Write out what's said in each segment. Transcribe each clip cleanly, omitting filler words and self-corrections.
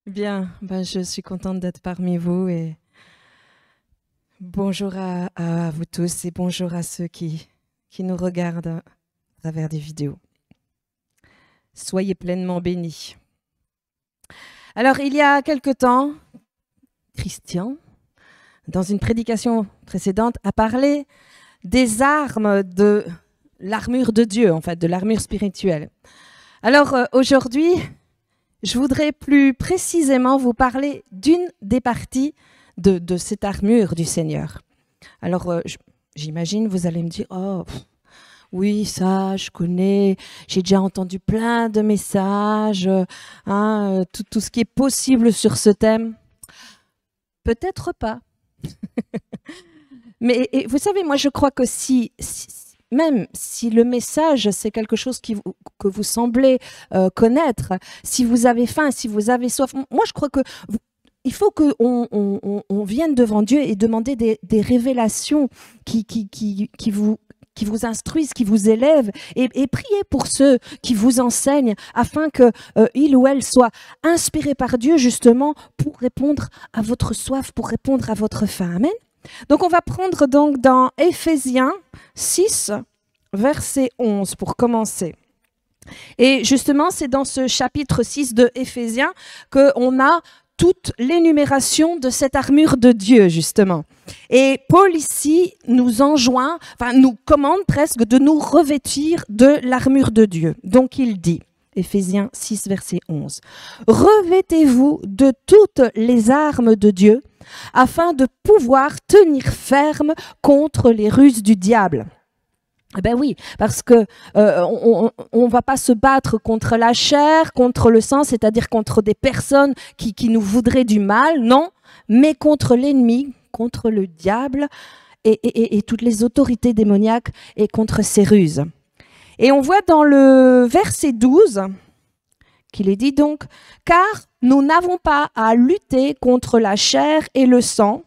Bien, ben, je suis contente d'être parmi vous et bonjour à vous tous et bonjour à ceux qui nous regardent à travers des vidéos. Soyez pleinement bénis. Alors, il y a quelque temps, Christian, dans une prédication précédente, a parlé des armes de l'armure de Dieu, en fait, de l'armure spirituelle. Alors, aujourd'hui, je voudrais plus précisément vous parler d'une des parties de cette armure du Seigneur. Alors, j'imagine, vous allez me dire, oh, oui, ça, je connais, j'ai déjà entendu plein de messages, tout ce qui est possible sur ce thème. Peut-être pas. Mais vous savez, moi, je crois que même si le message, c'est quelque chose que vous semblez connaître, si vous avez faim, si vous avez soif, moi, je crois que il faut qu'on vienne devant Dieu et demander des révélations qui vous instruisent, qui vous élèvent, et prier pour ceux qui vous enseignent, afin qu'il ou elle soit inspiré par Dieu, justement, pour répondre à votre soif, pour répondre à votre faim. Amen. Donc, on va prendre donc dans Éphésiens 6, verset 11, pour commencer. Et justement, c'est dans ce chapitre 6 de Éphésiens qu'on a toute l'énumération de cette armure de Dieu, justement. Et Paul ici nous enjoint, nous commande presque de nous revêtir de l'armure de Dieu. Donc il dit, Éphésiens 6, verset 11, « Revêtez-vous de toutes les armes de Dieu, afin de pouvoir tenir ferme contre les ruses du diable. » Eh bien oui, parce que on va pas se battre contre la chair, contre le sang, c'est-à-dire contre des personnes qui nous voudraient du mal, non, mais contre l'ennemi, contre le diable et toutes les autorités démoniaques et contre ses ruses. Et on voit dans le verset 12 qu'il est dit donc, « Car nous n'avons pas à lutter contre la chair et le sang,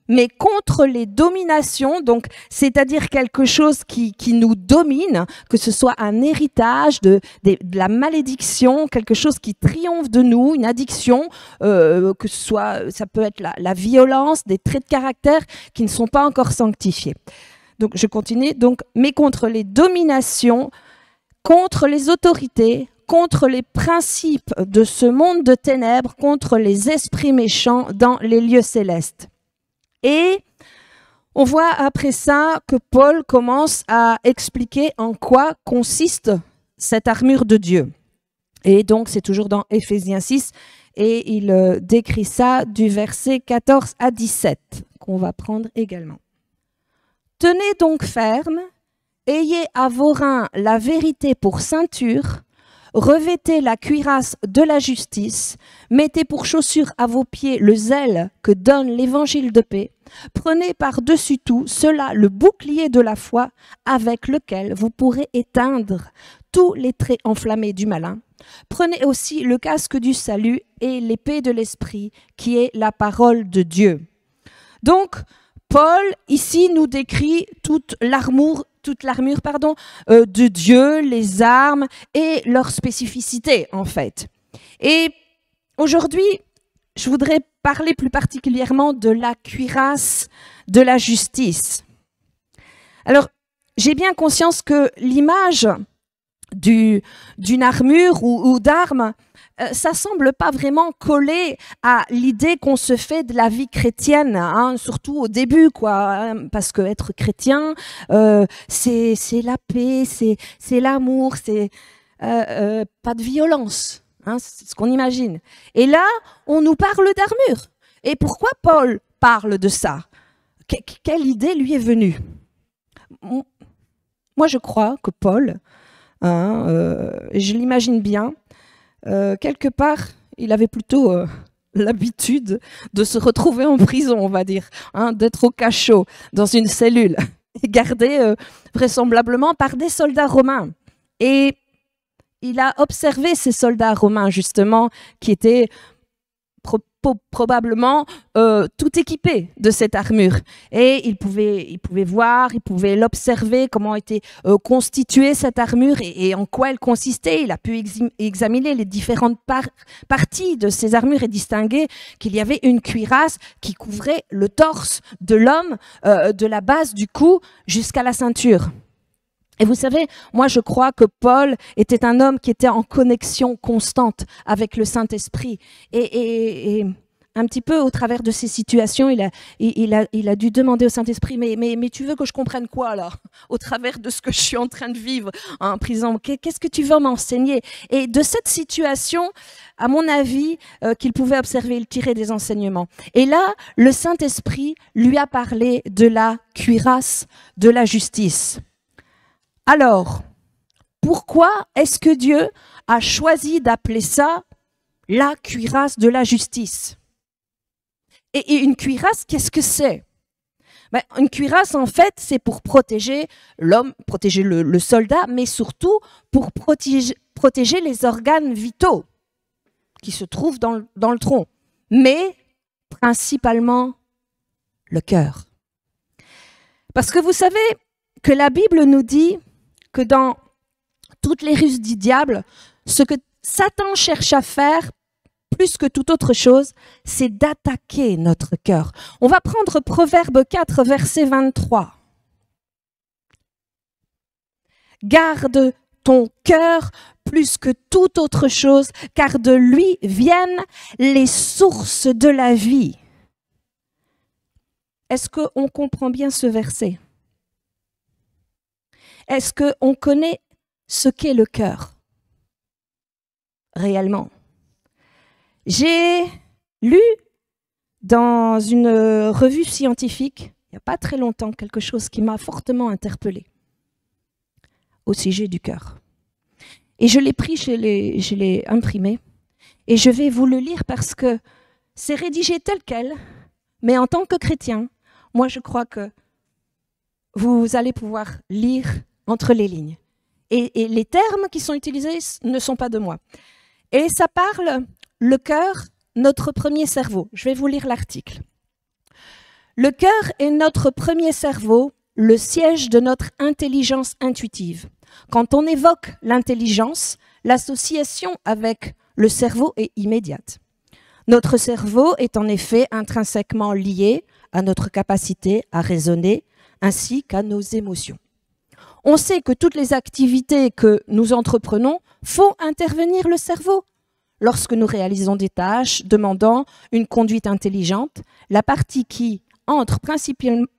mais contre les dominations, donc c'est-à-dire quelque chose qui nous domine, que ce soit un héritage de la malédiction, quelque chose qui triomphe de nous, une addiction, que ce soit, ça peut être la violence, des traits de caractère qui ne sont pas encore sanctifiés. » Donc je continue, donc, mais contre les dominations, contre les autorités, contre les principes de ce monde de ténèbres, contre les esprits méchants dans les lieux célestes. Et on voit après ça que Paul commence à expliquer en quoi consiste cette armure de Dieu. Et donc, c'est toujours dans Éphésiens 6, et il décrit ça du verset 14 à 17, qu'on va prendre également. « Tenez donc ferme, ayez à vos reins la vérité pour ceinture, revêtez la cuirasse de la justice, mettez pour chaussure à vos pieds le zèle que donne l'évangile de paix, prenez par-dessus tout cela le bouclier de la foi avec lequel vous pourrez éteindre tous les traits enflammés du malin. Prenez aussi le casque du salut et l'épée de l'esprit qui est la parole de Dieu. » Donc, Paul ici nous décrit toute l'armure de Dieu, les armes et leurs spécificités en fait. Et aujourd'hui, je voudrais parler plus particulièrement de la cuirasse de la justice. Alors, j'ai bien conscience que l'image d'une armure ou d'armes, ça semble pas vraiment coller à l'idée qu'on se fait de la vie chrétienne, surtout au début, quoi, parce que être chrétien, c'est la paix, c'est l'amour, c'est pas de violence, c'est ce qu'on imagine. Et là, on nous parle d'armure. Et pourquoi Paul parle de ça? Quelle idée lui est venue? Moi, je crois que Paul, je l'imagine bien, quelque part, il avait plutôt l'habitude de se retrouver en prison, on va dire, d'être au cachot, dans une cellule, et gardé vraisemblablement par des soldats romains. Et il a observé ces soldats romains, justement, qui étaient probablement tout équipé de cette armure. Et il pouvait voir, il pouvait l'observer, comment était constituée cette armure et en quoi elle consistait. Il a pu examiner les différentes parties de ces armures et distinguer qu'il y avait une cuirasse qui couvrait le torse de l'homme, de la base du cou jusqu'à la ceinture. Et vous savez, moi je crois que Paul était un homme qui était en connexion constante avec le Saint-Esprit. Et un petit peu au travers de ces situations, il a dû demander au Saint-Esprit, mais tu veux que je comprenne quoi là, au travers de ce que je suis en train de vivre en prison? Qu'est-ce que tu veux m'enseigner? Et de cette situation, à mon avis, qu'il pouvait observer, il tirait des enseignements. Et là, le Saint-Esprit lui a parlé de la cuirasse de la justice. Alors, pourquoi est-ce que Dieu a choisi d'appeler ça la cuirasse de la justice? Et une cuirasse, qu'est-ce que c'est? Une cuirasse, en fait, c'est pour protéger l'homme, protéger le soldat, mais surtout pour protéger les organes vitaux qui se trouvent dans le tronc, mais principalement le cœur. Parce que vous savez que la Bible nous dit que dans toutes les ruses du diable, ce que Satan cherche à faire, plus que toute autre chose, c'est d'attaquer notre cœur. On va prendre Proverbe 4, verset 23. Garde ton cœur plus que toute autre chose, car de lui viennent les sources de la vie. Est-ce qu'on comprend bien ce verset? Est-ce qu'on connaît ce qu'est le cœur réellement? J'ai lu dans une revue scientifique, il n'y a pas très longtemps, quelque chose qui m'a fortement interpellée au sujet du cœur. Et je l'ai pris, je l'ai imprimé, et je vais vous le lire parce que c'est rédigé tel quel, mais en tant que chrétien, moi je crois que vous allez pouvoir lire entre les lignes. Et les termes qui sont utilisés ne sont pas de moi. Et ça parle, le cœur, notre premier cerveau. Je vais vous lire l'article. Le cœur est notre premier cerveau, le siège de notre intelligence intuitive. Quand on évoque l'intelligence, l'association avec le cerveau est immédiate. Notre cerveau est en effet intrinsèquement lié à notre capacité à raisonner ainsi qu'à nos émotions. On sait que toutes les activités que nous entreprenons font intervenir le cerveau. Lorsque nous réalisons des tâches demandant une conduite intelligente, la partie qui entre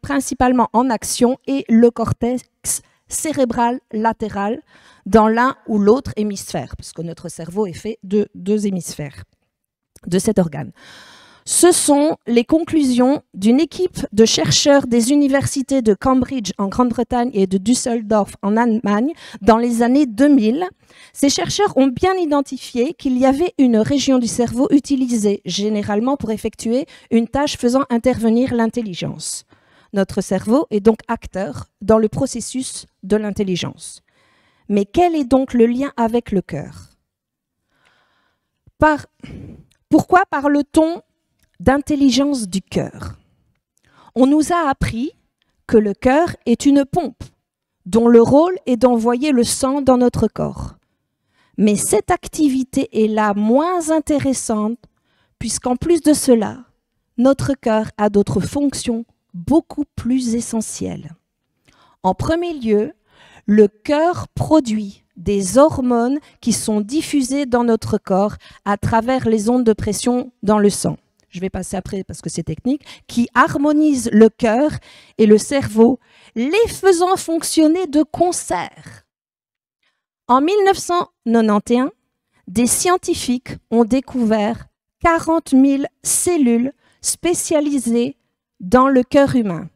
principalement en action est le cortex cérébral latéral dans l'un ou l'autre hémisphère, parce que notre cerveau est fait de 2 hémisphères de cet organe. Ce sont les conclusions d'une équipe de chercheurs des universités de Cambridge en Grande-Bretagne et de Düsseldorf en Allemagne dans les années 2000. Ces chercheurs ont bien identifié qu'il y avait une région du cerveau utilisée généralement pour effectuer une tâche faisant intervenir l'intelligence. Notre cerveau est donc acteur dans le processus de l'intelligence. Mais quel est donc le lien avec le cœur? Pourquoi parle-t-on d'intelligence du cœur? On nous a appris que le cœur est une pompe dont le rôle est d'envoyer le sang dans notre corps. Mais cette activité est la moins intéressante puisqu'en plus de cela, notre cœur a d'autres fonctions beaucoup plus essentielles. En premier lieu, le cœur produit des hormones qui sont diffusées dans notre corps à travers les ondes de pression dans le sang. Je vais passer après parce que c'est technique, qui harmonisent le cœur et le cerveau, les faisant fonctionner de concert. En 1991, des scientifiques ont découvert 40 000 cellules spécialisées dans le cœur humain.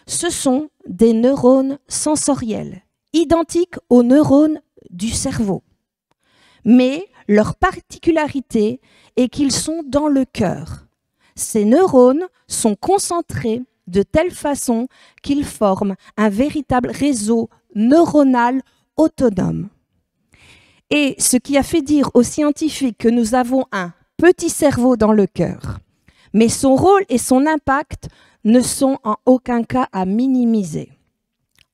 Ce sont des neurones sensoriels, identiques aux neurones du cerveau. Mais leur particularité est qu'ils sont dans le cœur. Ces neurones sont concentrés de telle façon qu'ils forment un véritable réseau neuronal autonome. Et ce qui a fait dire aux scientifiques que nous avons un petit cerveau dans le cœur. Mais son rôle et son impact ne sont en aucun cas à minimiser.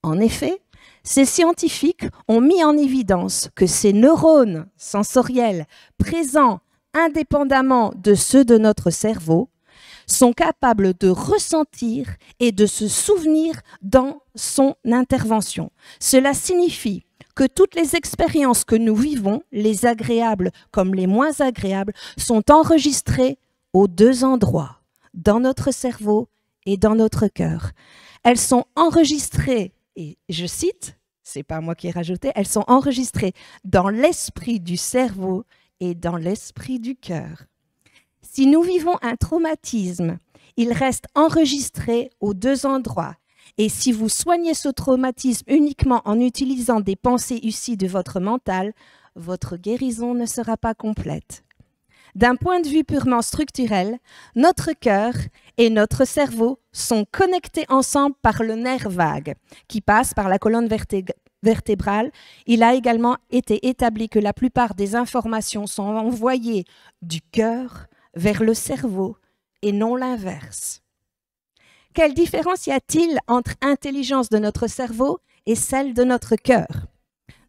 En effet, ces scientifiques ont mis en évidence que ces neurones sensoriels présents indépendamment de ceux de notre cerveau sont capables de ressentir et de se souvenir dans son intervention. Cela signifie que toutes les expériences que nous vivons, les agréables comme les moins agréables, sont enregistrées aux deux endroits, dans notre cerveau et dans notre cœur. Elles sont enregistrées, et je cite, c'est pas moi qui ai rajouté, elles sont enregistrées dans l'esprit du cerveau et dans l'esprit du cœur. Si nous vivons un traumatisme, il reste enregistré aux deux endroits. Et si vous soignez ce traumatisme uniquement en utilisant des pensées issues de votre mental, votre guérison ne sera pas complète. D'un point de vue purement structurel, notre cœur et notre cerveau sont connectés ensemble par le nerf vague qui passe par la colonne vertébrale. Il a également été établi que la plupart des informations sont envoyées du cœur vers le cerveau et non l'inverse. Quelle différence y a-t-il entre l'intelligence de notre cerveau et celle de notre cœur?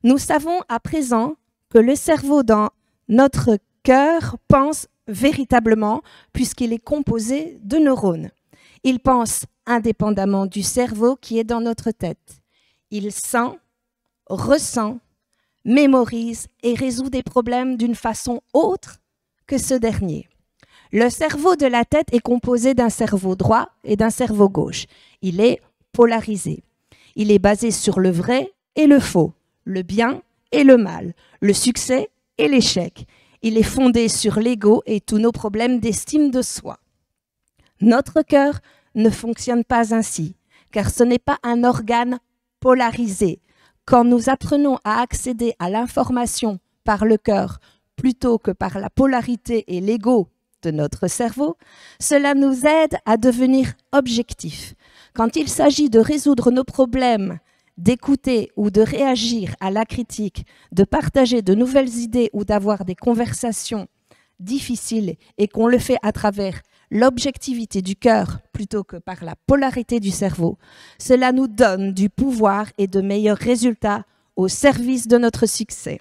Nous savons à présent que le cerveau dans notre cœur pense véritablement puisqu'il est composé de neurones. Il pense indépendamment du cerveau qui est dans notre tête. Il sent, ressent, mémorise et résout des problèmes d'une façon autre que ce dernier. Le cerveau de la tête est composé d'un cerveau droit et d'un cerveau gauche. Il est polarisé. Il est basé sur le vrai et le faux, le bien et le mal, le succès et l'échec. Il est fondé sur l'ego et tous nos problèmes d'estime de soi. Notre cœur ne fonctionne pas ainsi, car ce n'est pas un organe polarisé. Quand nous apprenons à accéder à l'information par le cœur plutôt que par la polarité et l'ego de notre cerveau, cela nous aide à devenir objectifs. Quand il s'agit de résoudre nos problèmes, d'écouter ou de réagir à la critique, de partager de nouvelles idées ou d'avoir des conversations difficiles et qu'on le fait à travers l'objectivité du cœur plutôt que par la polarité du cerveau, cela nous donne du pouvoir et de meilleurs résultats au service de notre succès.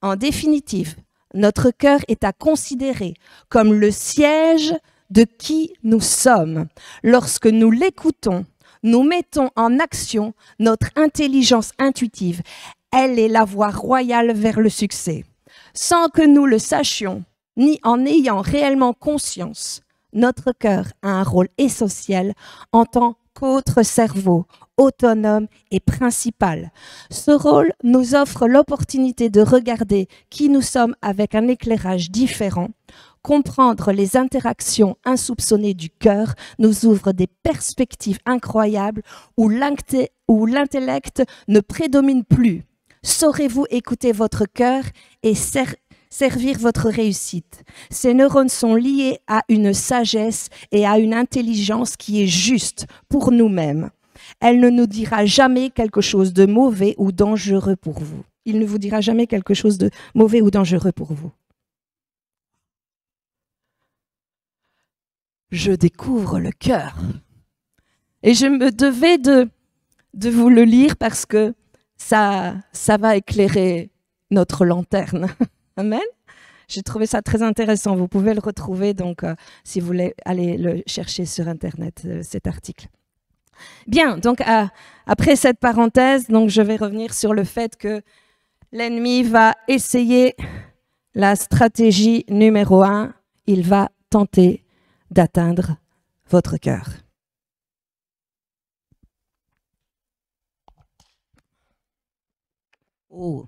En définitive, notre cœur est à considérer comme le siège de qui nous sommes. Lorsque nous l'écoutons, nous mettons en action notre intelligence intuitive. Elle est la voie royale vers le succès. Sans que nous le sachions, ni en ayant réellement conscience, notre cœur a un rôle essentiel en tant qu'autre cerveau, autonome et principal. Ce rôle nous offre l'opportunité de regarder qui nous sommes avec un éclairage différent. Comprendre les interactions insoupçonnées du cœur nous ouvre des perspectives incroyables où l'intellect ne prédomine plus. Saurez-vous écouter votre cœur et servir votre réussite? Ces neurones sont liés à une sagesse et à une intelligence qui est juste pour nous-mêmes. Elle ne nous dira jamais quelque chose de mauvais ou dangereux pour vous. Il ne vous dira jamais quelque chose de mauvais ou dangereux pour vous. Je découvre le cœur. Et je me devais de vous le lire parce que ça va éclairer notre lanterne. Amen. J'ai trouvé ça très intéressant. Vous pouvez le retrouver, donc, si vous voulez aller le chercher sur Internet, cet article. Bien, donc, après cette parenthèse, donc, je vais revenir sur le fait que l'ennemi va essayer la stratégie numéro 1. Il va tenter d'atteindre votre cœur. Oh,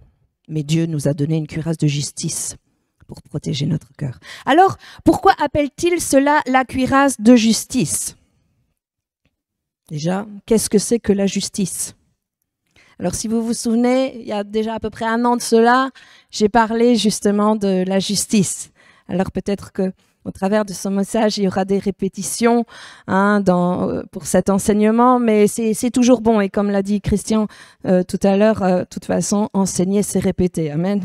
mais Dieu nous a donné une cuirasse de justice pour protéger notre cœur. Alors, pourquoi appelle-t-il cela la cuirasse de justice? Déjà, qu'est-ce que c'est que la justice? Alors, si vous vous souvenez, il y a déjà à peu près 1 an de cela, j'ai parlé justement de la justice. Alors, peut-être que au travers de ce message, il y aura des répétitions pour cet enseignement, mais c'est toujours bon. Et comme l'a dit Christian tout à l'heure, de toute façon, enseigner, c'est répéter. Amen.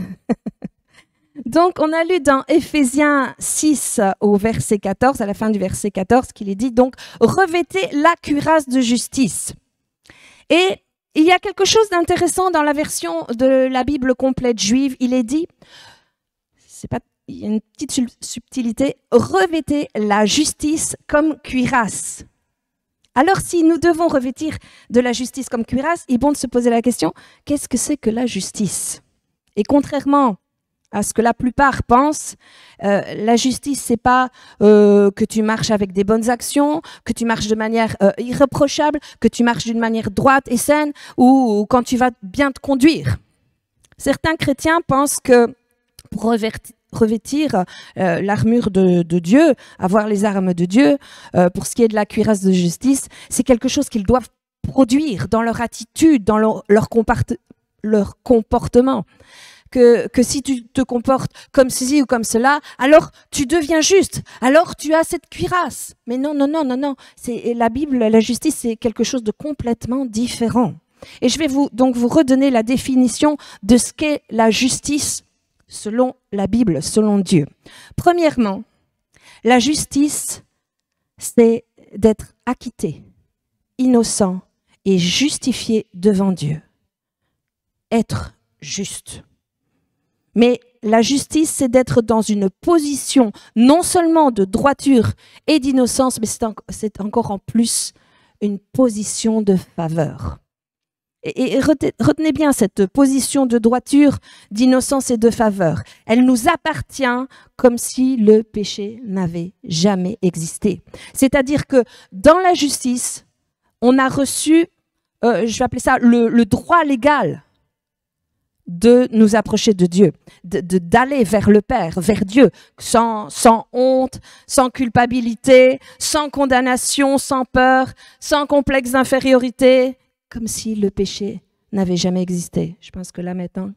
Donc, on a lu dans Éphésiens 6 au verset 14, à la fin du verset 14, qu'il est dit, donc, revêtez la cuirasse de justice. Et il y a quelque chose d'intéressant dans la version de la Bible complète juive. Il est dit, il y a une petite subtilité, revêtez la justice comme cuirasse. Alors, si nous devons revêtir de la justice comme cuirasse, il est bon de se poser la question, qu'est-ce que c'est que la justice? Et contrairement à ce que la plupart pensent, la justice, c'est pas que tu marches avec des bonnes actions, que tu marches de manière irréprochable, que tu marches d'une manière droite et saine, ou quand tu vas bien te conduire. Certains chrétiens pensent que pour revêtir l'armure de Dieu, avoir les armes de Dieu, pour ce qui est de la cuirasse de justice, c'est quelque chose qu'ils doivent produire dans leur attitude, dans leur comportement. Que si tu te comportes comme ceci ou comme cela, alors tu deviens juste, alors tu as cette cuirasse. Mais non, non, non, non, non. La Bible, la justice, c'est quelque chose de complètement différent. Et je vais donc vous redonner la définition de ce qu'est la justice selon la Bible, selon Dieu. Premièrement, la justice, c'est d'être acquitté, innocent et justifié devant Dieu. Être juste. Mais la justice, c'est d'être dans une position non seulement de droiture et d'innocence, mais c'est encore en plus une position de faveur. Et retenez bien cette position de droiture, d'innocence et de faveur. Elle nous appartient comme si le péché n'avait jamais existé. C'est-à-dire que dans la justice, on a reçu, je vais appeler ça le droit légal de nous approcher de Dieu, d'aller vers le Père, vers Dieu, sans honte, sans culpabilité, sans condamnation, sans peur, sans complexe d'infériorité, comme si le péché n'avait jamais existé. Je pense que là maintenant,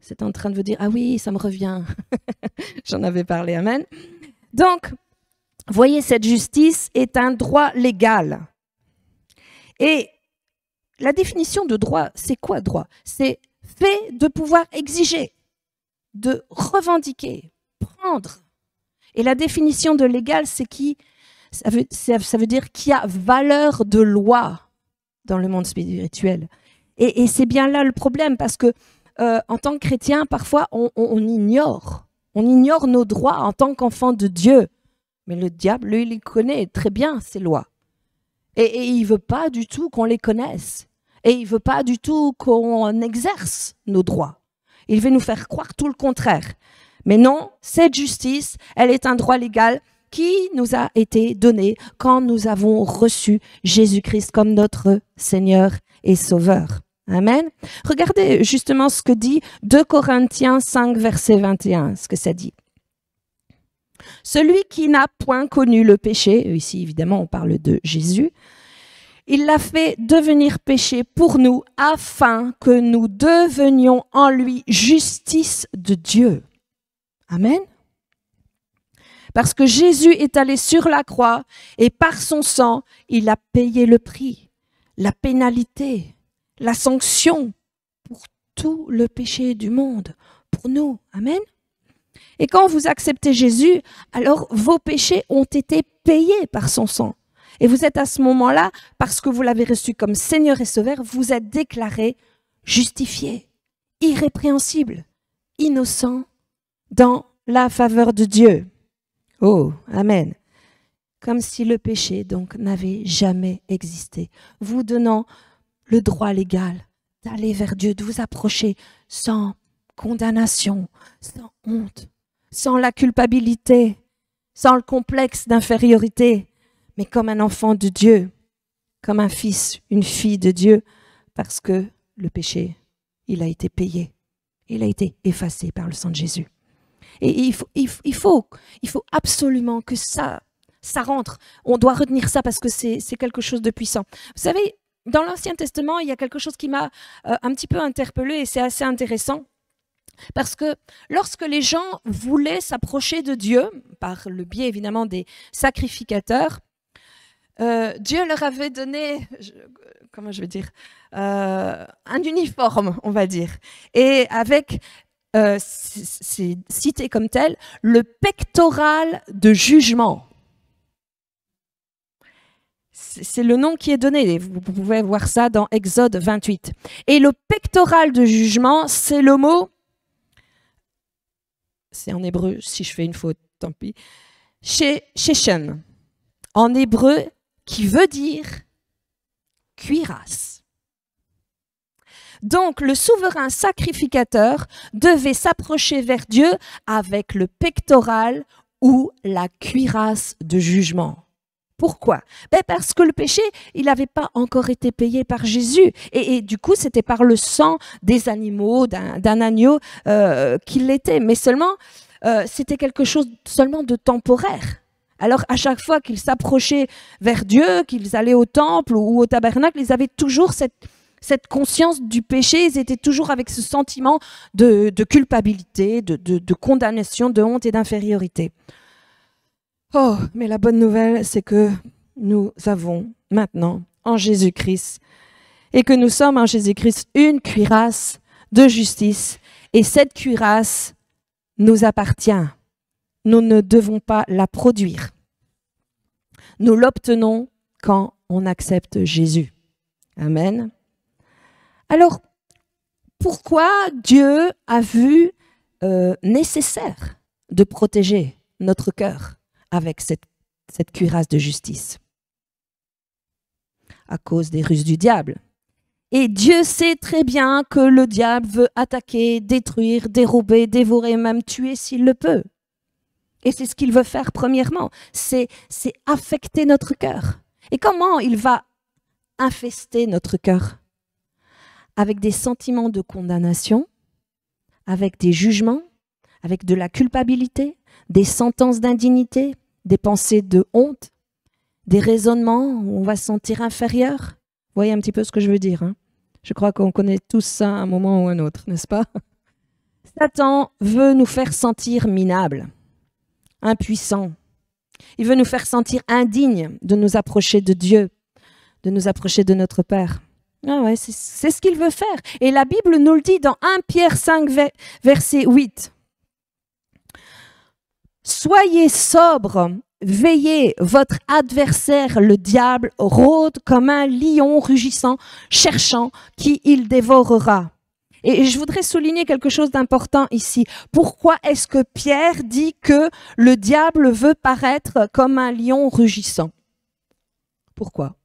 c'est en train de vous dire, ah oui, ça me revient, j'en avais parlé, amen. Donc, voyez, cette justice est un droit légal. Et la définition de droit, c'est quoi droit? C'est fait de pouvoir exiger, de revendiquer, prendre. Et la définition de légal, c'est ça veut dire qu'il y a valeur de loi dans le monde spirituel. Et c'est bien là le problème, parce que en tant que chrétien, parfois, on ignore nos droits en tant qu'enfant de Dieu. Mais le diable, lui, il connaît très bien ces lois. Et il ne veut pas du tout qu'on les connaisse. Et il ne veut pas du tout qu'on exerce nos droits. Il veut nous faire croire tout le contraire. Mais non, cette justice, elle est un droit légal qui nous a été donné quand nous avons reçu Jésus-Christ comme notre Seigneur et Sauveur. Amen. Regardez justement ce que dit 2 Corinthiens 5, verset 21, ce que ça dit. Celui qui n'a point connu le péché, ici évidemment on parle de Jésus, il l'a fait devenir péché pour nous afin que nous devenions en lui justice de Dieu. Amen. Parce que Jésus est allé sur la croix et par son sang, il a payé le prix, la pénalité, la sanction pour tout le péché du monde, pour nous. Amen. Et quand vous acceptez Jésus, alors vos péchés ont été payés par son sang. Et vous êtes à ce moment-là, parce que vous l'avez reçu comme Seigneur et Sauveur, vous êtes déclaré justifié, irrépréhensible, innocent dans la faveur de Dieu. Oh, amen. Comme si le péché, donc, n'avait jamais existé, vous donnant le droit légal d'aller vers Dieu, de vous approcher sans condamnation, sans honte, sans la culpabilité, sans le complexe d'infériorité, mais comme un enfant de Dieu, comme un fils, une fille de Dieu, parce que le péché, il a été payé, il a été effacé par le sang de Jésus. Et il faut absolument que ça rentre. On doit retenir ça parce que c'est quelque chose de puissant. Vous savez, dans l'Ancien Testament, il y a quelque chose qui m'a un petit peu interpellée et c'est assez intéressant. Parce que lorsque les gens voulaient s'approcher de Dieu, par le biais évidemment des sacrificateurs, Dieu leur avait donné, un uniforme, on va dire, et avec c'est cité comme tel, le pectoral de jugement. C'est le nom qui est donné. Vous pouvez voir ça dans Exode 28. Et le pectoral de jugement, c'est le mot, c'est en hébreu, si je fais une faute, tant pis, sheshen, en hébreu, qui veut dire cuirasse. Donc, le souverain sacrificateur devait s'approcher vers Dieu avec le pectoral ou la cuirasse de jugement. Pourquoi? Parce que le péché, il n'avait pas encore été payé par Jésus. Et du coup, c'était par le sang des animaux, d'un agneau qu'il l'était. Mais seulement, c'était quelque chose seulement de temporaire. Alors, à chaque fois qu'ils s'approchaient vers Dieu, qu'ils allaient au temple ou au tabernacle, ils avaient toujours cette conscience du péché. Ils étaient toujours avec ce sentiment de culpabilité, de condamnation, de honte et d'infériorité. Oh, mais la bonne nouvelle, c'est que nous avons maintenant en Jésus-Christ et que nous sommes en Jésus-Christ une cuirasse de justice. Et cette cuirasse nous appartient. Nous ne devons pas la produire. Nous l'obtenons quand on accepte Jésus. Amen. Alors, pourquoi Dieu a vu nécessaire de protéger notre cœur avec cette cuirasse de justice? À cause des ruses du diable. Et Dieu sait très bien que le diable veut attaquer, détruire, dérober, dévorer, même tuer s'il le peut. Et c'est ce qu'il veut faire premièrement, c'est affecter notre cœur. Et comment il va infester notre cœur? Avec des sentiments de condamnation, avec des jugements, avec de la culpabilité, des sentences d'indignité, des pensées de honte, des raisonnements où on va se sentir inférieur. Vous voyez un petit peu ce que je veux dire, hein? Je crois qu'on connaît tous ça à un moment ou un autre, n'est-ce pas? Satan veut nous faire sentir minables, impuissants. Il veut nous faire sentir indignes de nous approcher de Dieu, de nous approcher de notre Père. Ah ouais, c'est ce qu'il veut faire. Et la Bible nous le dit dans 1 Pierre 5, verset 8. Soyez sobres, veillez, votre adversaire, le diable, rôde comme un lion rugissant, cherchant qui il dévorera. Et je voudrais souligner quelque chose d'important ici. Pourquoi est-ce que Pierre dit que le diable veut paraître comme un lion rugissant? Pourquoi?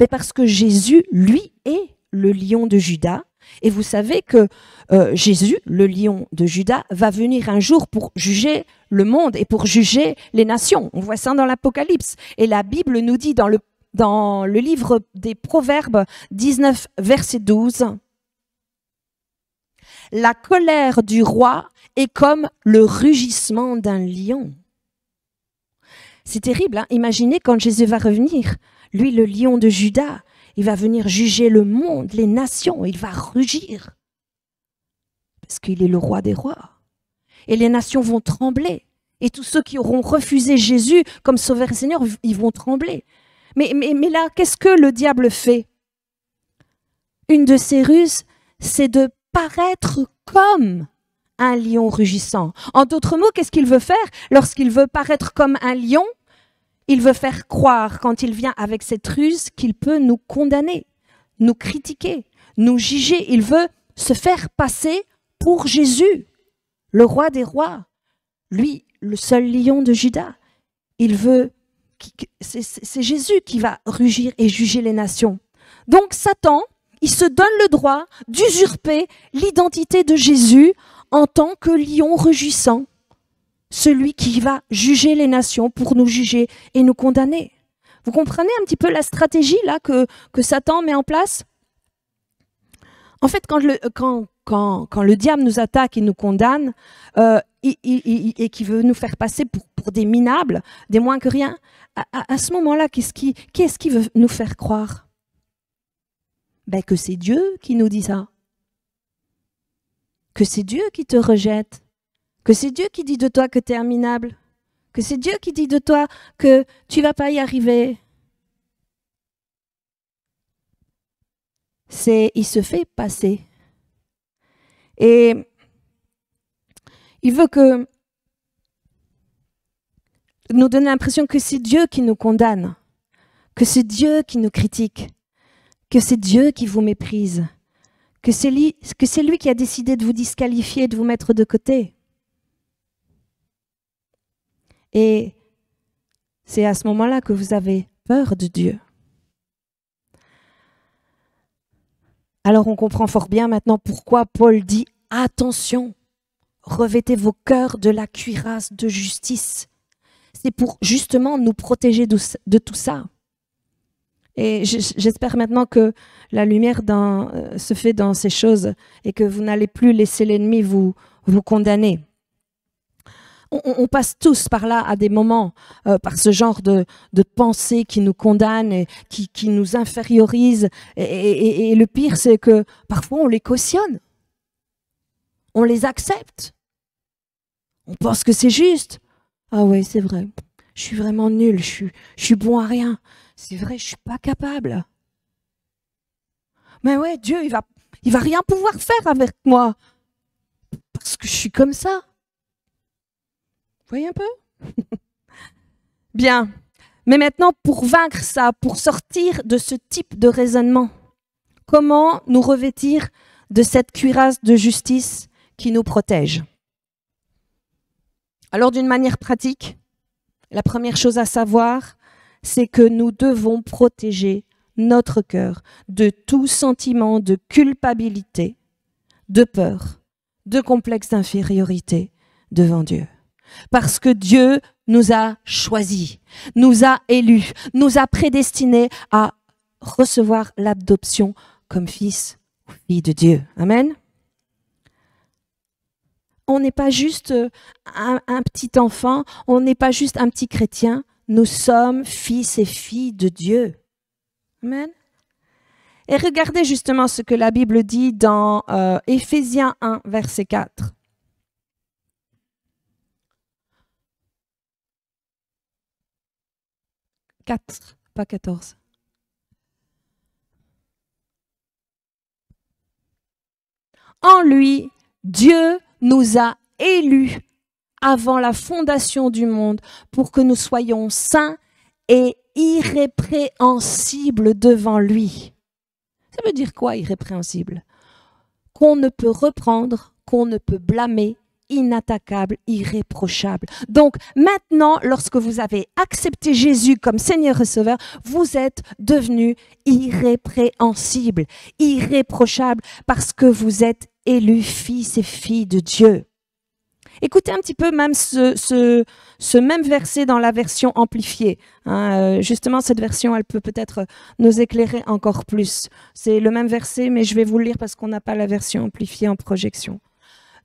Mais parce que Jésus, lui, est le lion de Juda. Et vous savez que Jésus, le lion de Juda, va venir un jour pour juger le monde et pour juger les nations. On voit ça dans l'Apocalypse. Et la Bible nous dit dans le livre des Proverbes 19, verset 12, « La colère du roi est comme le rugissement d'un lion. » C'est terrible, hein? Imaginez quand Jésus va revenir. Lui, le lion de Juda, il va venir juger le monde, les nations, il va rugir. Parce qu'il est le roi des rois. Et les nations vont trembler. Et tous ceux qui auront refusé Jésus comme sauveur et Seigneur, ils vont trembler. Mais là, qu'est-ce que le diable fait? Une de ses ruses, c'est de paraître comme un lion rugissant. En d'autres mots, qu'est-ce qu'il veut faire? Lorsqu'il veut paraître comme un lion, il veut faire croire, quand il vient avec cette ruse, qu'il peut nous condamner, nous critiquer, nous juger. Il veut se faire passer pour Jésus, le roi des rois. Lui, le seul lion de Juda. Il veut, c'est Jésus qui va rugir et juger les nations. Donc Satan, il se donne le droit d'usurper l'identité de Jésus en tant que lion rugissant. Celui qui va juger les nations pour nous juger et nous condamner. Vous comprenez un petit peu la stratégie là que Satan met en place? En fait, quand le diable nous attaque et nous condamne et qui veut nous faire passer pour des minables, des moins que rien, à ce moment-là, qu'est-ce qui veut nous faire croire? Que c'est Dieu qui nous dit ça. Que c'est Dieu qui te rejette. Que c'est Dieu qui dit de toi que tu es minable, que c'est Dieu qui dit de toi que tu ne vas pas y arriver. Il se fait passer. Et il veut nous donner l'impression que c'est Dieu qui nous condamne, que c'est Dieu qui nous critique, que c'est Dieu qui vous méprise, que c'est lui qui a décidé de vous disqualifier, de vous mettre de côté. Et c'est à ce moment-là que vous avez peur de Dieu. Alors on comprend fort bien maintenant pourquoi Paul dit « Attention, revêtez vos cœurs de la cuirasse de justice ». C'est pour justement nous protéger de tout ça. Et j'espère maintenant que la lumière se fait dans ces choses et que vous n'allez plus laisser l'ennemi vous condamner. On passe tous par là à des moments, par ce genre de pensée qui nous condamne et qui nous infériorise. Et le pire, c'est que parfois on les cautionne. On les accepte. On pense que c'est juste. Ah oui, c'est vrai. Je suis vraiment nulle. Je suis bon à rien. C'est vrai, je suis pas capable. Mais ouais, Dieu, il va rien pouvoir faire avec moi. Parce que je suis comme ça. Vous voyez un peu? Bien. Mais maintenant, pour vaincre ça, pour sortir de ce type de raisonnement, comment nous revêtir de cette cuirasse de justice qui nous protège? Alors, d'une manière pratique, la première chose à savoir, c'est que nous devons protéger notre cœur de tout sentiment de culpabilité, de peur, de complexe d'infériorité devant Dieu. Parce que Dieu nous a choisis, nous a élus, nous a prédestinés à recevoir l'adoption comme fils ou fille de Dieu. Amen. On n'est pas juste un petit enfant, on n'est pas juste un petit chrétien, nous sommes fils et filles de Dieu. Amen. Et regardez justement ce que la Bible dit dans Éphésiens 1, verset 4. « 4, pas 14. En lui, Dieu nous a élus avant la fondation du monde pour que nous soyons saints et irrépréhensibles devant lui. » Ça veut dire quoi, irrépréhensible? Qu'on ne peut reprendre, qu'on ne peut blâmer, inattaquable, irréprochable. Donc maintenant, lorsque vous avez accepté Jésus comme Seigneur et Sauveur, vous êtes devenu irrépréhensible, irréprochable, parce que vous êtes élus fils et filles de Dieu. Écoutez un petit peu même ce même verset dans la version amplifiée. Justement, cette version, elle peut peut-être nous éclairer encore plus. C'est le même verset, mais je vais vous le lire parce qu'on n'a pas la version amplifiée en projection.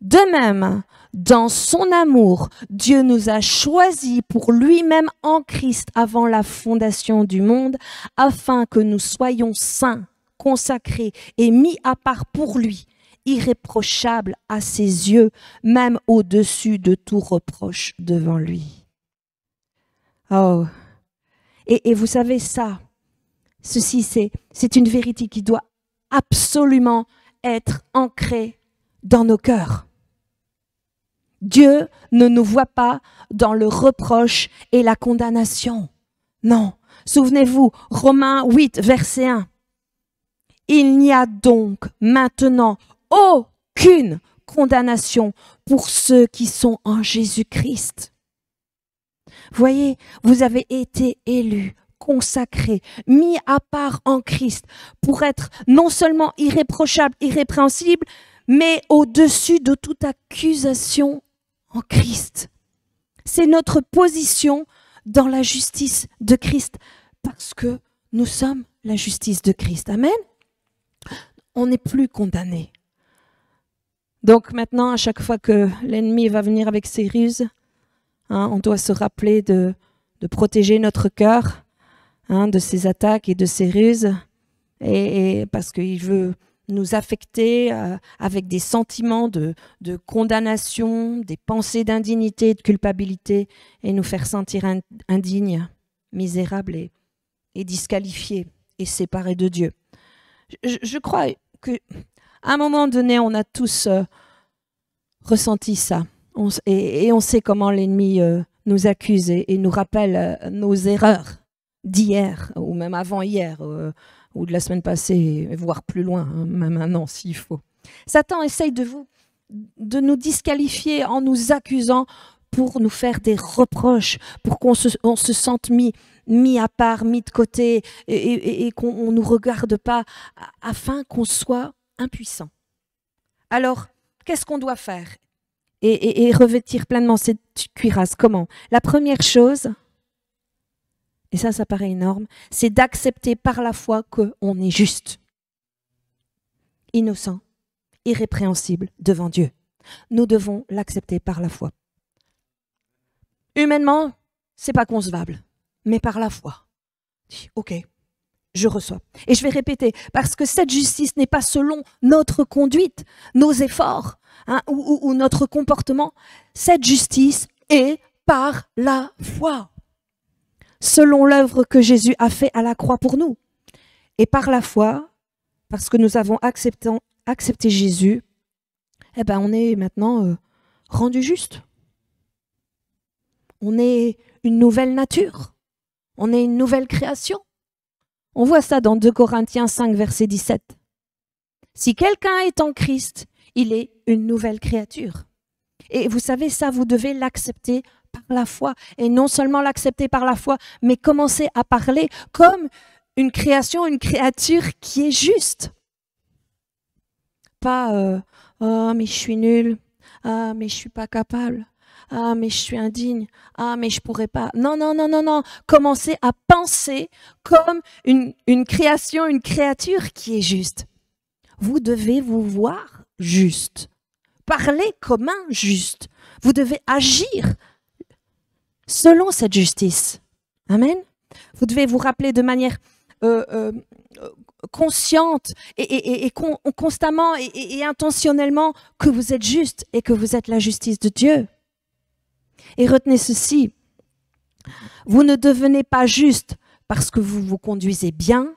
De même, dans son amour, Dieu nous a choisis pour lui-même en Christ avant la fondation du monde, afin que nous soyons saints, consacrés et mis à part pour lui, irréprochables à ses yeux, même au-dessus de tout reproche devant lui. Oh, et vous savez ça, ceci c'est une vérité qui doit absolument être ancrée dans nos cœurs. Dieu ne nous voit pas dans le reproche et la condamnation. Non. Souvenez-vous, Romains 8, verset 1. Il n'y a donc maintenant aucune condamnation pour ceux qui sont en Jésus-Christ. Voyez, vous avez été élus, consacrés, mis à part en Christ pour être non seulement irréprochables, irrépréhensibles, mais au-dessus de toute accusation en Christ. C'est notre position dans la justice de Christ parce que nous sommes la justice de Christ. Amen. On n'est plus condamné. Donc maintenant, à chaque fois que l'ennemi va venir avec ses ruses, on doit se rappeler de protéger notre cœur de ses attaques et de ses ruses, et parce qu'il veut nous affecter avec des sentiments de condamnation, des pensées d'indignité et de culpabilité, et nous faire sentir indignes, misérables et disqualifiés et séparés de Dieu. Je crois que À un moment donné, on a tous ressenti ça. Et on sait comment l'ennemi nous accuse et nous rappelle nos erreurs d'hier, ou même avant-hier, ou de la semaine passée, voire plus loin, hein, même un an s'il faut. Satan essaye de nous disqualifier en nous accusant pour nous faire des reproches, pour qu'on se sente mis à part, mis de côté, et qu'on ne nous regarde pas, afin qu'on soit impuissant. Alors, qu'est-ce qu'on doit faire et revêtir pleinement cette cuirasse? Comment? La première chose, et ça paraît énorme, c'est d'accepter par la foi qu'on est juste, innocent, irrépréhensible devant Dieu. Nous devons l'accepter par la foi. Humainement, c'est pas concevable, mais par la foi. Ok, je reçois. Et je vais répéter, parce que cette justice n'est pas selon notre conduite, nos efforts, hein, ou notre comportement. Cette justice est par la foi, selon l'œuvre que Jésus a fait à la croix pour nous. Et par la foi, parce que nous avons accepté Jésus, eh ben on est maintenant rendu juste. On est une nouvelle nature. On est une nouvelle création. On voit ça dans 2 Corinthiens 5, verset 17. Si quelqu'un est en Christ, il est une nouvelle créature. Et vous savez ça, vous devez l'accepter par la foi. Et non seulement l'accepter par la foi, mais commencer à parler comme une création, une créature qui est juste. Pas oh, mais je suis nul. Ah, mais je suis pas capable. Ah, mais je suis indigne. Ah, mais je pourrais pas. Non, non, non, non, non. Commencez à penser comme une création, une créature qui est juste. Vous devez vous voir juste. Parler comme un juste. Vous devez agir selon cette justice. Amen. Vous devez vous rappeler de manière consciente et constamment et intentionnellement que vous êtes juste et que vous êtes la justice de Dieu. Et retenez ceci, vous ne devenez pas juste parce que vous vous conduisez bien,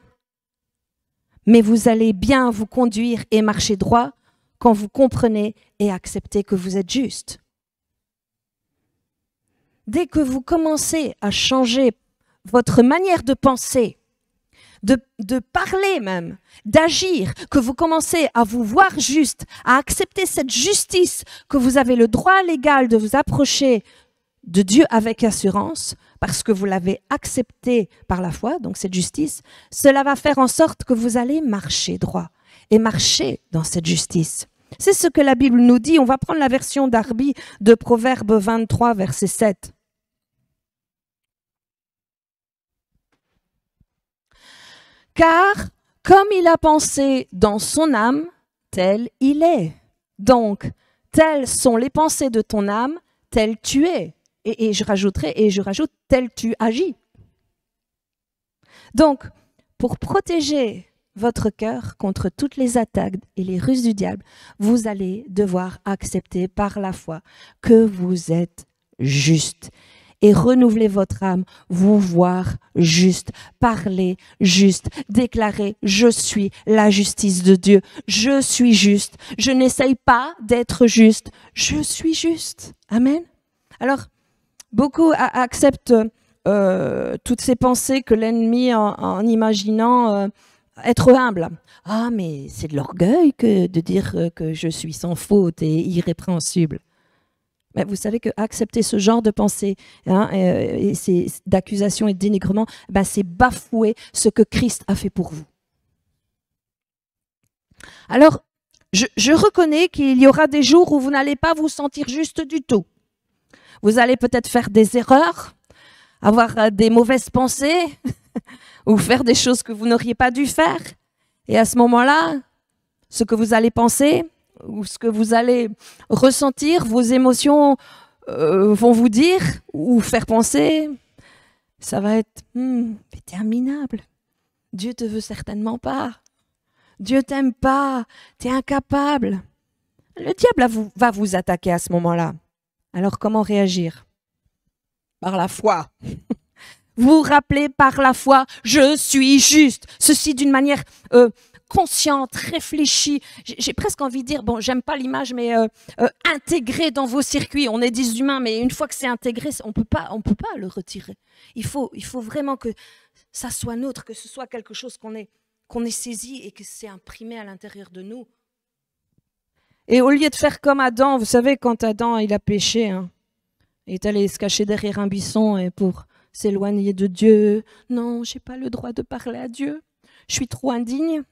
mais vous allez bien vous conduire et marcher droit quand vous comprenez et acceptez que vous êtes juste. Dès que vous commencez à changer votre manière de penser, de parler même, d'agir, que vous commencez à vous voir juste, à accepter cette justice, que vous avez le droit légal de vous approcher de Dieu avec assurance, parce que vous l'avez accepté par la foi, donc cette justice, cela va faire en sorte que vous allez marcher droit et marcher dans cette justice. C'est ce que la Bible nous dit. On va prendre la version d'Arby de Proverbe 23, verset 7. Car, comme il a pensé dans son âme, tel il est. Donc, telles sont les pensées de ton âme, tel tu es. Et je rajoute, tel tu agis. Donc, pour protéger votre cœur contre toutes les attaques et les ruses du diable, vous allez devoir accepter par la foi que vous êtes juste. Et renouveler votre âme, vous voir juste, parler juste, déclarer « Je suis la justice de Dieu, je suis juste, je n'essaye pas d'être juste, je suis juste. » Amen. Alors, beaucoup acceptent toutes ces pensées que l'ennemi en imaginant être humble. Ah, mais c'est de l'orgueil que de dire que je suis sans faute et irrépréhensible. Mais vous savez que accepter ce genre de pensée, hein, et d'accusations et de dénigrement, ben c'est bafouer ce que Christ a fait pour vous. Alors, je reconnais qu'il y aura des jours où vous n'allez pas vous sentir juste du tout. Vous allez peut-être faire des erreurs, avoir des mauvaises pensées, ou faire des choses que vous n'auriez pas dû faire. Et à ce moment-là, ce que vous allez penser, ou ce que vous allez ressentir, vos émotions vont vous dire ou faire penser, ça va être interminable. Dieu te veut certainement pas. Dieu t'aime pas. Tu es incapable. Le diable va vous attaquer à ce moment-là. Alors comment réagir? Par la foi. Vous rappelez par la foi, je suis juste. Ceci d'une manière consciente, réfléchie. J'ai presque envie de dire, bon, j'aime pas l'image, mais intégrée dans vos circuits. On est des humains, mais une fois que c'est intégré, on peut pas le retirer. Il faut vraiment que ça soit nôtre, que ce soit quelque chose qu'on ait saisi et que c'est imprimé à l'intérieur de nous. Et au lieu de faire comme Adam, vous savez, quand Adam il a péché, hein, il est allé se cacher derrière un buisson et pour s'éloigner de Dieu. Non, j'ai pas le droit de parler à Dieu. Je suis trop indigne.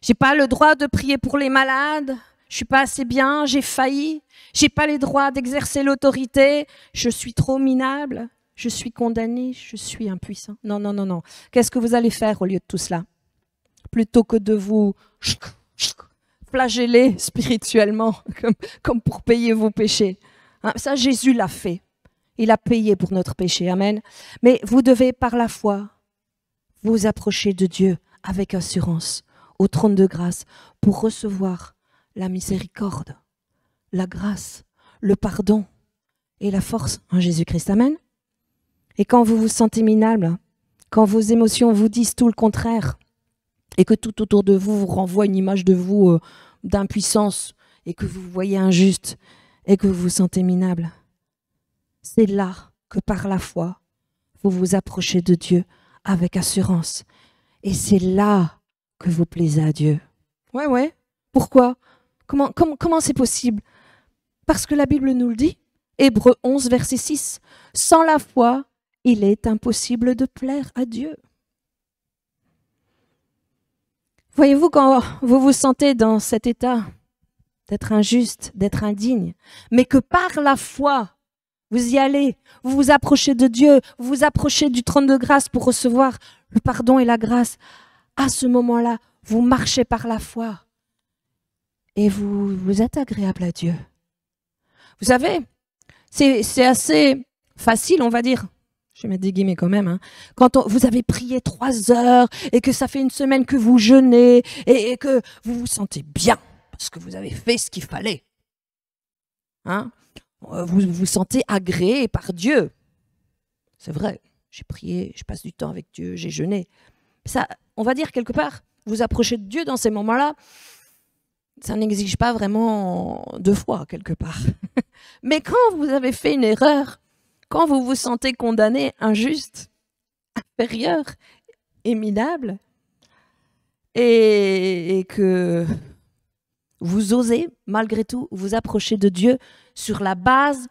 J'ai pas le droit de prier pour les malades. Je suis pas assez bien. J'ai failli. J'ai pas les droits d'exercer l'autorité. Je suis trop minable. Je suis condamné. Je suis impuissant. Non, non, non, non. Qu'est-ce que vous allez faire au lieu de tout cela? Plutôt que de vous flageller spirituellement, comme pour payer vos péchés. Hein, ça, Jésus l'a fait. Il a payé pour notre péché. Amen. Mais vous devez, par la foi, vous approcher de Dieu avec assurance au trône de grâce pour recevoir la miséricorde, la grâce, le pardon et la force en Jésus-Christ. Amen. Et quand vous vous sentez minable, quand vos émotions vous disent tout le contraire, et que tout autour de vous vous renvoie une image de vous d'impuissance, et que vous voyez injuste, et que vous vous sentez minable, c'est là que par la foi, vous vous approchez de Dieu avec assurance. Et c'est là que vous plaisez à Dieu. Ouais. Pourquoi? Comment c'est possible? Parce que la Bible nous le dit. Hébreux 11, verset 6. Sans la foi, il est impossible de plaire à Dieu. Voyez-vous, quand vous vous sentez dans cet état d'être injuste, d'être indigne, mais que par la foi, vous y allez, vous vous approchez de Dieu, vous vous approchez du trône de grâce pour recevoir le pardon et la grâce, à ce moment-là, vous marchez par la foi et vous êtes agréable à Dieu. Vous savez, c'est assez facile, on va dire. Je vais mettre des guillemets quand même. Hein. Quand vous avez prié 3 heures et que ça fait une semaine que vous jeûnez et que vous vous sentez bien parce que vous avez fait ce qu'il fallait. Hein? Vous vous sentez agréé par Dieu. C'est vrai, j'ai prié, je passe du temps avec Dieu, j'ai jeûné. Ça, on va dire quelque part, vous approchez de Dieu dans ces moments-là, ça n'exige pas vraiment de foi quelque part. Mais quand vous avez fait une erreur, quand vous vous sentez condamné, injuste, inférieur et minable, et que vous osez, malgré tout, vous approcher de Dieu sur la base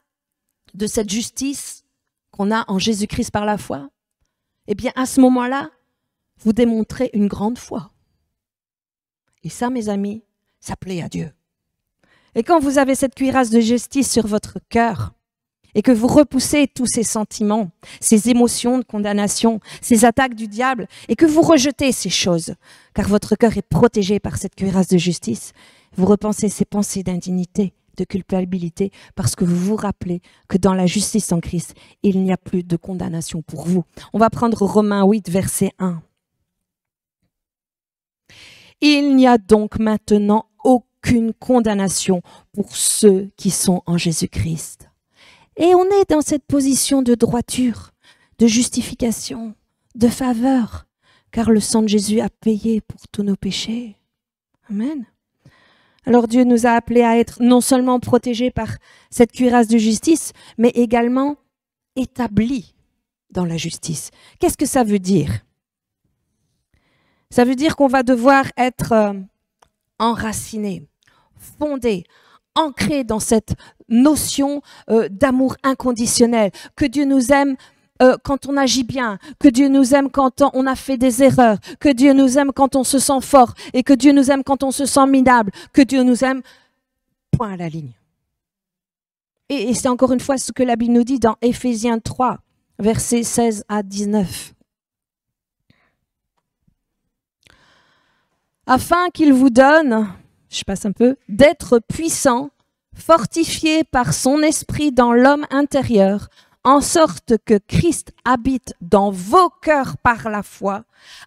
de cette justice qu'on a en Jésus-Christ par la foi, eh bien, à ce moment-là, vous démontrez une grande foi. Et ça, mes amis, ça plaît à Dieu. Et quand vous avez cette cuirasse de justice sur votre cœur, et que vous repoussez tous ces sentiments, ces émotions de condamnation, ces attaques du diable, et que vous rejetez ces choses, car votre cœur est protégé par cette cuirasse de justice, vous repensez ces pensées d'indignité, de culpabilité, parce que vous vous rappelez que dans la justice en Christ, il n'y a plus de condamnation pour vous. On va prendre Romains 8, verset 1. Il n'y a donc maintenant aucune condamnation pour ceux qui sont en Jésus-Christ. Et on est dans cette position de droiture, de justification, de faveur, car le sang de Jésus a payé pour tous nos péchés. Amen. Alors Dieu nous a appelés à être non seulement protégés par cette cuirasse de justice, mais également établis dans la justice. Qu'est-ce que ça veut dire? Ça veut dire qu'on va devoir être enracinés, fondés, ancrés dans cette notion d'amour inconditionnel, que Dieu nous aime quand on agit bien, que Dieu nous aime quand on a fait des erreurs, que Dieu nous aime quand on se sent fort et que Dieu nous aime quand on se sent minable, que Dieu nous aime, point à la ligne. Et c'est encore une fois ce que la Bible nous dit dans Éphésiens 3, versets 16 à 19. Afin qu'il vous donne, je passe un peu, d'être puissant, fortifié par son esprit dans l'homme intérieur, en sorte que Christ habite dans vos cœurs par la foi,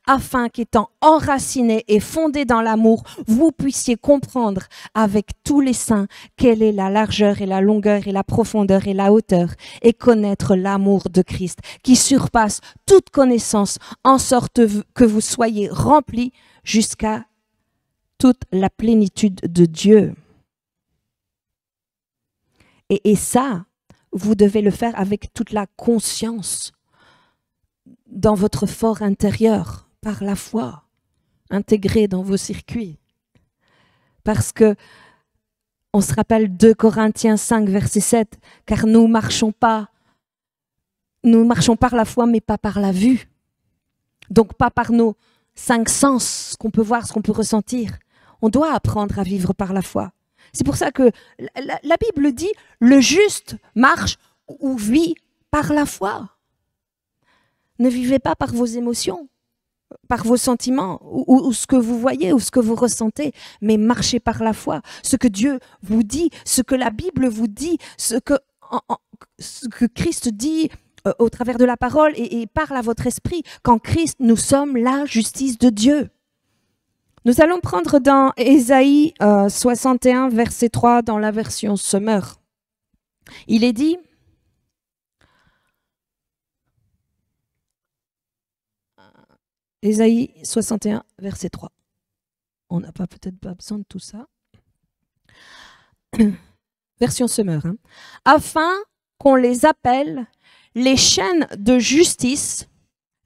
afin qu'étant enracinés et fondés dans l'amour, vous puissiez comprendre avec tous les saints quelle est la largeur et la longueur et la profondeur et la hauteur, et connaître l'amour de Christ qui surpasse toute connaissance, en sorte que vous soyez remplis jusqu'à toute la plénitude de Dieu. Et ça, vous devez le faire avec toute la conscience dans votre fort intérieur, par la foi, intégrée dans vos circuits. Parce que, on se rappelle 2 Corinthiens 5, verset 7, car nous marchons par la foi, mais pas par la vue. Donc pas par nos 5 sens, ce qu'on peut voir, ce qu'on peut ressentir. On doit apprendre à vivre par la foi. C'est pour ça que la Bible dit, le juste marche ou vit par la foi. Ne vivez pas par vos émotions, par vos sentiments, ou ce que vous voyez, ou ce que vous ressentez, mais marchez par la foi. Ce que Dieu vous dit, ce que la Bible vous dit, ce que Christ dit au travers de la parole et parle à votre esprit. Qu'en Christ, nous sommes la justice de Dieu. Nous allons prendre dans Ésaïe 61, verset 3, dans la version Summer. Il est dit, Ésaïe 61, verset 3. On n'a peut-être pas besoin de tout ça. Version Summer. Hein. Afin qu'on les appelle les chaînes de justice,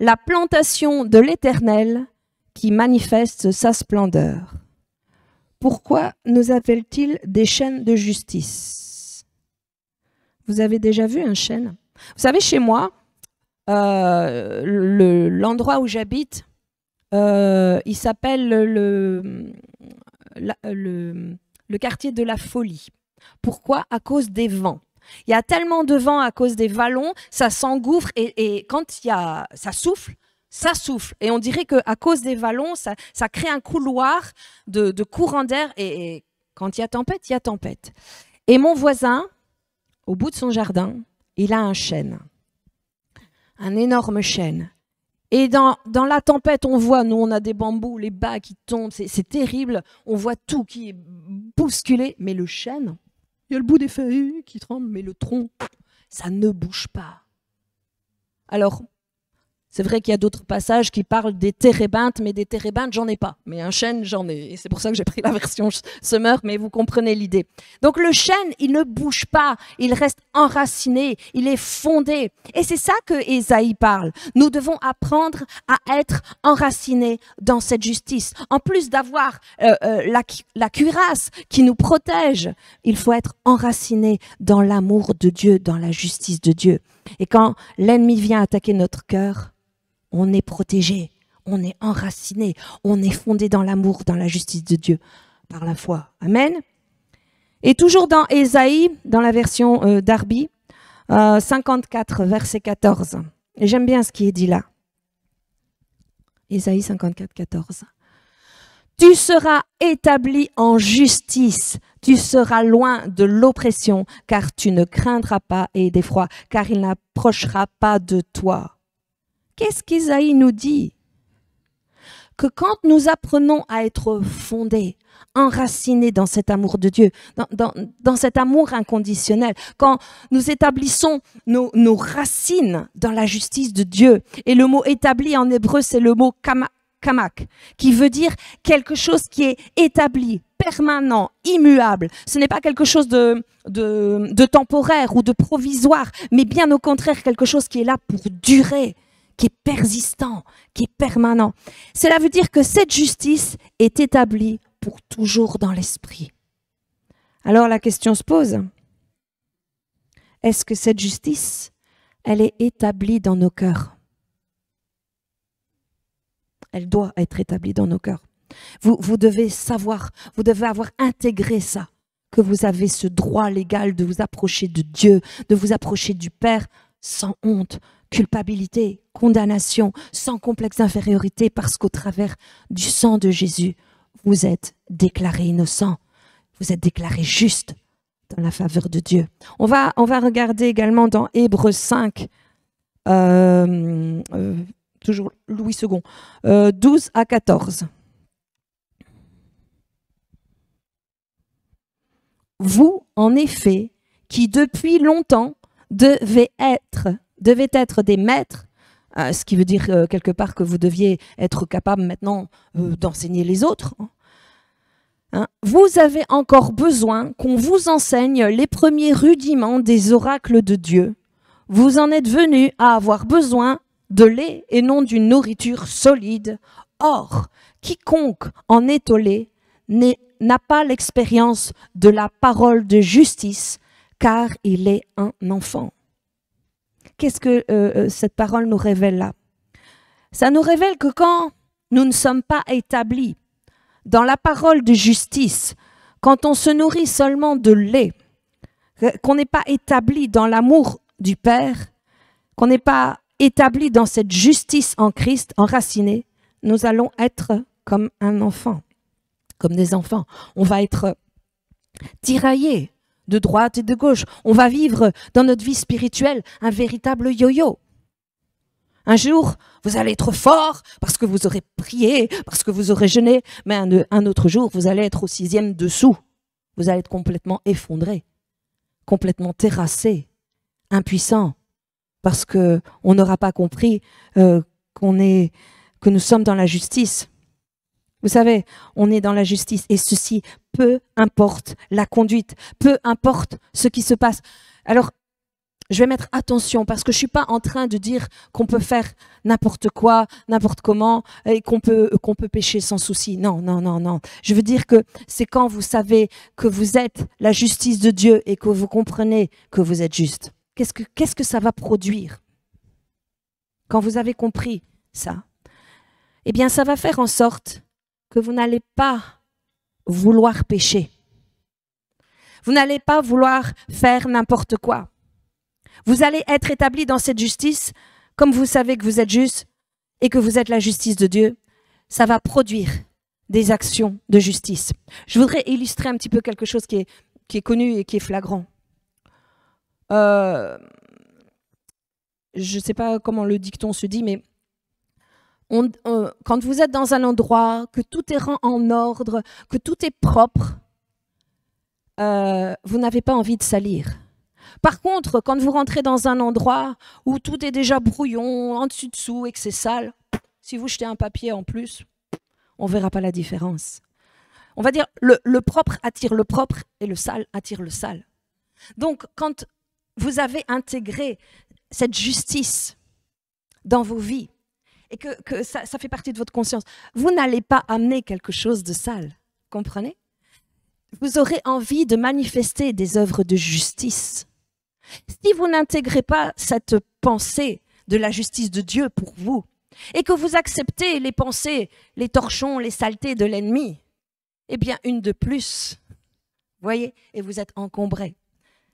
la plantation de l'Éternel qui manifeste sa splendeur. Pourquoi nous appelle-t-il des chaînes de justice? Vous avez déjà vu un chêne? Vous savez, chez moi, l'endroit où j'habite, il s'appelle le quartier de la folie. Pourquoi? À cause des vents. Il y a tellement de vent à cause des vallons, ça s'engouffre et quand ça souffle. Et on dirait qu'à cause des vallons, ça crée un couloir de courant d'air et quand il y a tempête, il y a tempête. Et mon voisin, au bout de son jardin, il a un chêne, un énorme chêne. Et dans la tempête, on voit, nous on a des bambous, les bas qui tombent, c'est terrible, on voit tout qui est bousculé, mais le chêne, il y a le bout des feuilles qui tremble, mais le tronc, ça ne bouge pas. Alors, c'est vrai qu'il y a d'autres passages qui parlent des térébinthes, mais des térébinthes, j'en ai pas. Mais un chêne, j'en ai. Et c'est pour ça que j'ai pris la version Summer, mais vous comprenez l'idée. Donc le chêne, il ne bouge pas, il reste enraciné, il est fondé. Et c'est ça que Ésaïe parle. Nous devons apprendre à être enracinés dans cette justice. En plus d'avoir la cuirasse qui nous protège, il faut être enraciné dans l'amour de Dieu, dans la justice de Dieu. Et quand l'ennemi vient attaquer notre cœur, on est protégé, on est enraciné, on est fondé dans l'amour, dans la justice de Dieu, par la foi. Amen. Et toujours dans Ésaïe, dans la version Darby, 54, verset 14. Et j'aime bien ce qui est dit là. Ésaïe 54, 14. Tu seras établi en justice, tu seras loin de l'oppression, car tu ne craindras pas et d'effroi, car il n'approchera pas de toi. Qu'est-ce qu'Ésaïe nous dit? Que quand nous apprenons à être fondés, enracinés dans cet amour de Dieu, dans cet amour inconditionnel, quand nous établissons nos racines dans la justice de Dieu, et le mot établi en hébreu, c'est le mot kamak, qui veut dire quelque chose qui est établi, permanent, immuable. Ce n'est pas quelque chose de temporaire ou de provisoire, mais bien au contraire quelque chose qui est là pour durer, qui est persistant, qui est permanent. Cela veut dire que cette justice est établie pour toujours dans l'esprit. Alors la question se pose, est-ce que cette justice, elle est établie dans nos cœurs? Elle doit être établie dans nos cœurs. Vous devez savoir, vous devez avoir intégré ça, que vous avez ce droit légal de vous approcher de Dieu, de vous approcher du Père sans honte, culpabilité, condamnation, sans complexe d'infériorité, parce qu'au travers du sang de Jésus, vous êtes déclaré innocent, vous êtes déclaré juste dans la faveur de Dieu. On va regarder également dans Hébreux 5, toujours Louis II, 12 à 14. Vous, en effet, qui depuis longtemps devez être des maîtres, ce qui veut dire quelque part que vous deviez être capable maintenant d'enseigner les autres. Hein, vous avez encore besoin qu'on vous enseigne les premiers rudiments des oracles de Dieu. Vous en êtes venus à avoir besoin de lait et non d'une nourriture solide. Or, quiconque en est au lait n'a pas l'expérience de la parole de justice, car il est un enfant. Qu'est-ce que cette parole nous révèle là? Ça nous révèle que quand nous ne sommes pas établis dans la parole de justice, quand on se nourrit seulement de lait, qu'on n'est pas établi dans l'amour du Père, qu'on n'est pas établi dans cette justice en Christ, enracinée, nous allons être comme un enfant, comme des enfants. On va être tiraillés de droite et de gauche. On va vivre dans notre vie spirituelle un véritable yo-yo. Un jour, vous allez être fort parce que vous aurez prié, parce que vous aurez jeûné, mais un autre jour, vous allez être au 6e dessous. Vous allez être complètement effondré, complètement terrassé, impuissant, parce qu'on n'aura pas compris que nous sommes dans la justice. Vous savez, on est dans la justice et ceci, peu importe la conduite, peu importe ce qui se passe. Alors, je vais mettre attention parce que je ne suis pas en train de dire qu'on peut faire n'importe quoi, n'importe comment et qu'on peut pécher sans souci. Non, non, non, non. Je veux dire que c'est quand vous savez que vous êtes la justice de Dieu et que vous comprenez que vous êtes juste. Qu'est-ce que ça va produire? Quand vous avez compris ça, eh bien, ça va faire en sorte que vous n'allez pas vouloir pécher. Vous n'allez pas vouloir faire n'importe quoi. Vous allez être établi dans cette justice, comme vous savez que vous êtes juste et que vous êtes la justice de Dieu. Ça va produire des actions de justice. Je voudrais illustrer un petit peu quelque chose qui est connu et qui est flagrant. Je ne sais pas comment le dicton se dit, mais quand vous êtes dans un endroit, que tout est en ordre, que tout est propre, vous n'avez pas envie de salir. Par contre, quand vous rentrez dans un endroit où tout est déjà brouillon, en dessus-dessous et que c'est sale, si vous jetez un papier en plus, on ne verra pas la différence. On va dire le propre attire le propre et le sale attire le sale. Donc, quand vous avez intégré cette justice dans vos vies et que ça fait partie de votre conscience, vous n'allez pas amener quelque chose de sale, comprenez? Vous aurez envie de manifester des œuvres de justice. Si vous n'intégrez pas cette pensée de la justice de Dieu pour vous et que vous acceptez les pensées, les torchons, les saletés de l'ennemi, eh bien, une de plus, voyez, et vous êtes encombré.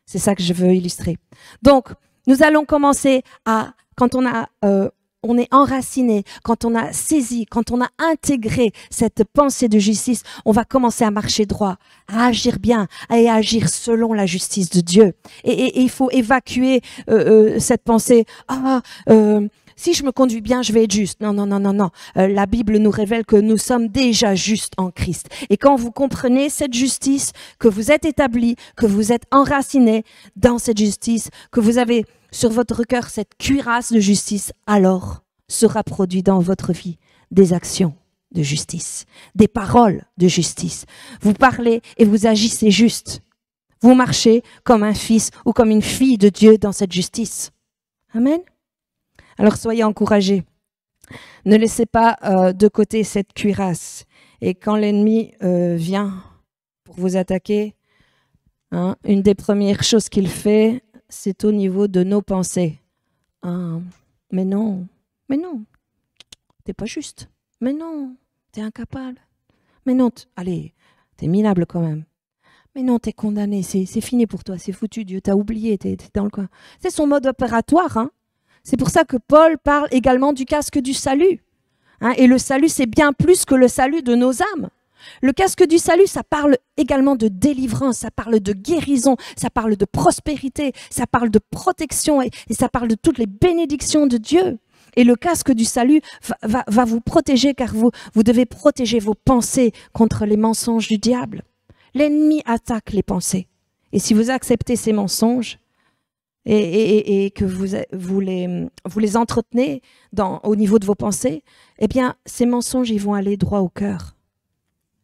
C'est ça que je veux illustrer. Donc, nous allons commencer à, quand on est enraciné, quand on a saisi, quand on a intégré cette pensée de justice, on va commencer à marcher droit, à agir bien, à agir selon la justice de Dieu. Et il faut évacuer cette pensée, si je me conduis bien, je vais être juste. Non, non, non, non, non. La Bible nous révèle que nous sommes déjà justes en Christ. Et quand vous comprenez cette justice, que vous êtes établis, que vous êtes enracinés dans cette justice, que vous avez sur votre cœur cette cuirasse de justice, alors sera produit dans votre vie des actions de justice, des paroles de justice. Vous parlez et vous agissez juste. Vous marchez comme un fils ou comme une fille de Dieu dans cette justice. Amen. Alors soyez encouragés. Ne laissez pas de côté cette cuirasse. Et quand l'ennemi vient pour vous attaquer, une des premières choses qu'il fait, c'est au niveau de nos pensées. Mais non, t'es pas juste. Mais non, t'es incapable. Mais non, allez, t'es minable quand même. Mais non, t'es condamné, c'est fini pour toi, c'est foutu, Dieu t'a oublié, t'es dans le coin. C'est son mode opératoire. C'est pour ça que Paul parle également du casque du salut. Et le salut, c'est bien plus que le salut de nos âmes. Le casque du salut, ça parle également de délivrance, ça parle de guérison, ça parle de prospérité, ça parle de protection et ça parle de toutes les bénédictions de Dieu. Et le casque du salut va vous protéger car vous devez protéger vos pensées contre les mensonges du diable. L'ennemi attaque les pensées. Et si vous acceptez ces mensonges et que vous les entretenez au niveau de vos pensées, eh bien, ces mensonges, ils vont aller droit au cœur.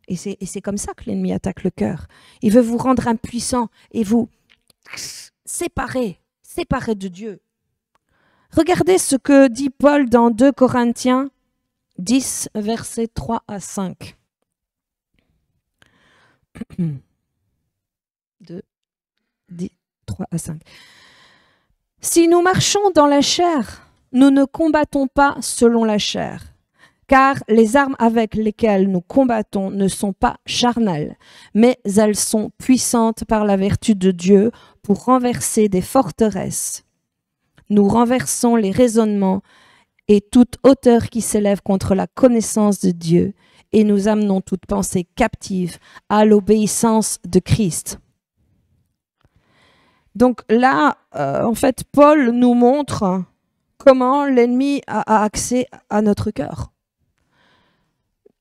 Et c'est comme ça que l'ennemi attaque le cœur. Il veut vous rendre impuissant et vous séparer de Dieu. Regardez ce que dit Paul dans 2 Corinthiens 10, versets 3 à 5. 2, 10, 3 à 5. Si nous marchons dans la chair, nous ne combattons pas selon la chair. Car les armes avec lesquelles nous combattons ne sont pas charnelles, mais elles sont puissantes par la vertu de Dieu pour renverser des forteresses. Nous renversons les raisonnements et toute hauteur qui s'élève contre la connaissance de Dieu, et nous amenons toute pensée captive à l'obéissance de Christ. Donc là, en fait, Paul nous montre comment l'ennemi a accès à notre cœur.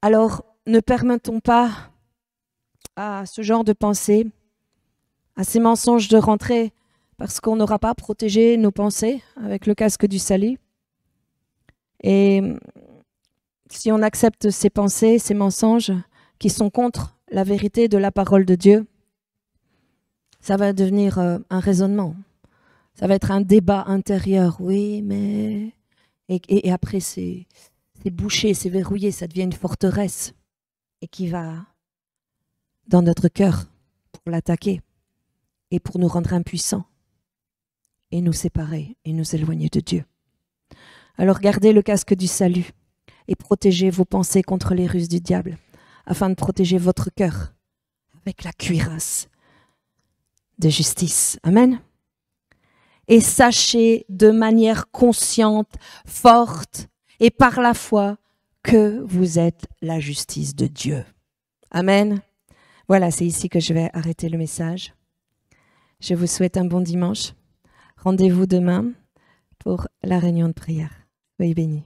Alors, ne permettons pas à ce genre de pensée, à ces mensonges de rentrer, parce qu'on n'aura pas protégé nos pensées avec le casque du salut. Et si on accepte ces pensées, ces mensonges qui sont contre la vérité de la parole de Dieu, ça va devenir un raisonnement. Ça va être un débat intérieur. Oui, mais... Et après, c'est bouché, c'est verrouillé, ça devient une forteresse et qui va dans notre cœur pour l'attaquer et pour nous rendre impuissants et nous séparer et nous éloigner de Dieu. Alors gardez le casque du salut et protégez vos pensées contre les ruses du diable afin de protéger votre cœur avec la cuirasse de justice. Amen. Et sachez de manière consciente, forte, et par la foi que vous êtes la justice de Dieu. Amen. Voilà, c'est ici que je vais arrêter le message. Je vous souhaite un bon dimanche. Rendez-vous demain pour la réunion de prière. Soyez bénis.